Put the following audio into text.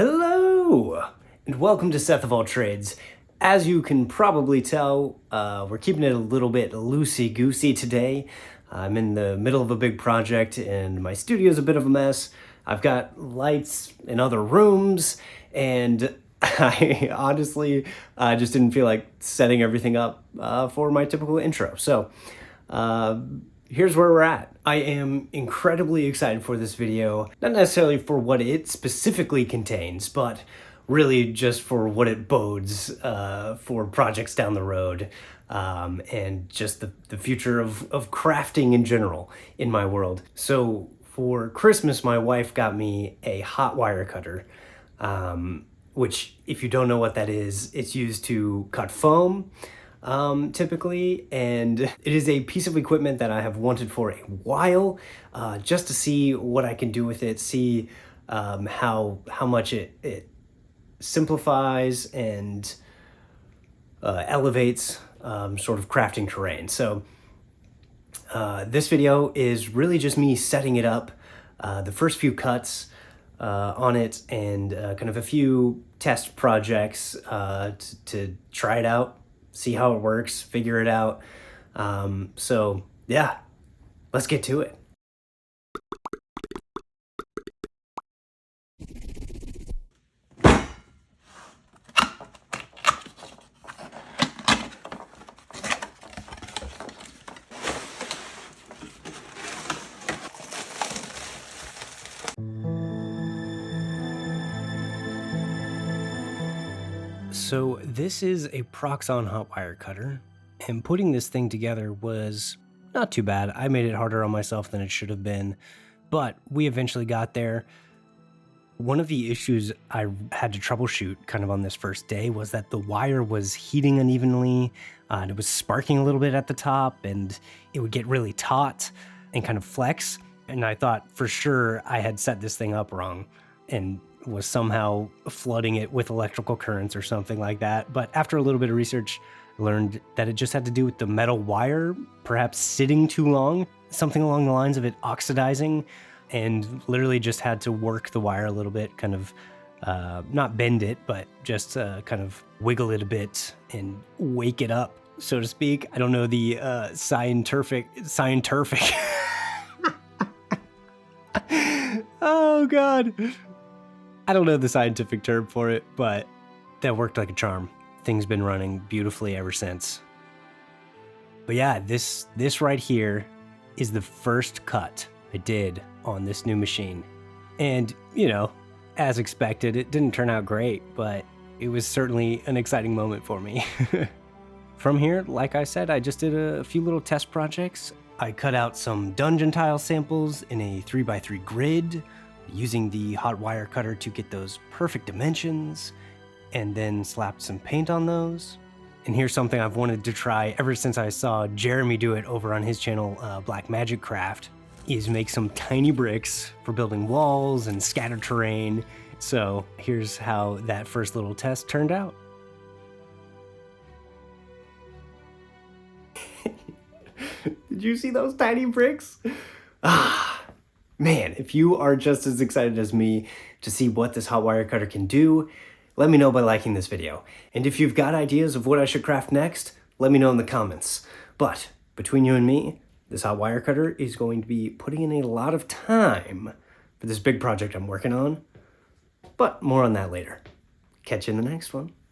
Hello, and welcome to Seth of All Trades. As you can probably tell, we're keeping it a little bit loosey-goosey today. I'm in the middle of a big project and my studio's a bit of a mess. I've got lights in other rooms, and I honestly just didn't feel like setting everything up for my typical intro. So here's where we're at. I am incredibly excited for this video, not necessarily for what it specifically contains, but really just for what it bodes for projects down the road, and just the future of crafting in general in my world. So for Christmas, my wife got me a hot wire cutter, which, if you don't know what that is, it's used to cut foam, typically, and it is a piece of equipment that I have wanted for a while, just to see what I can do with it, see how much it simplifies and elevates sort of crafting terrain. So this video is really just me setting it up, the first few cuts on it, and kind of a few test projects to try it out, see how it works, figure it out. So yeah, let's get to it. So this is a Proxxon hot wire cutter, and putting this thing together was not too bad. I made it harder on myself than it should have been, but we eventually got there. One of the issues I had to troubleshoot kind of on this first day was that the wire was heating unevenly, and it was sparking a little bit at the top, and it would get really taut and kind of flex. And I thought for sure I had set this thing up wrong and was somehow flooding it with electrical currents or something like that. But after a little bit of research, I learned that it just had to do with the metal wire perhaps sitting too long, something along the lines of it oxidizing, and literally just had to work the wire a little bit, kind of not bend it, but just kind of wiggle it a bit and wake it up, so to speak. I don't know the scientific oh god, I don't know the scientific term for it, but that worked like a charm. Thing's been running beautifully ever since. But yeah, this right here is the first cut I did on this new machine. And, you know, as expected, it didn't turn out great, but it was certainly an exciting moment for me. From here, like I said, I just did a few little test projects. I cut out some dungeon tile samples in a 3x3 grid, using the hot wire cutter to get those perfect dimensions, and then slapped some paint on those. And here's something I've wanted to try ever since I saw Jeremy do it over on his channel, Black Magic Craft, is make some tiny bricks for building walls and scattered terrain. So here's how that first little test turned out. Did you see those tiny bricks? Man, if you are just as excited as me to see what this hot wire cutter can do, let me know by liking this video. And if you've got ideas of what I should craft next, let me know in the comments. But between you and me, this hot wire cutter is going to be putting in a lot of time for this big project I'm working on. But more on that later. Catch you in the next one.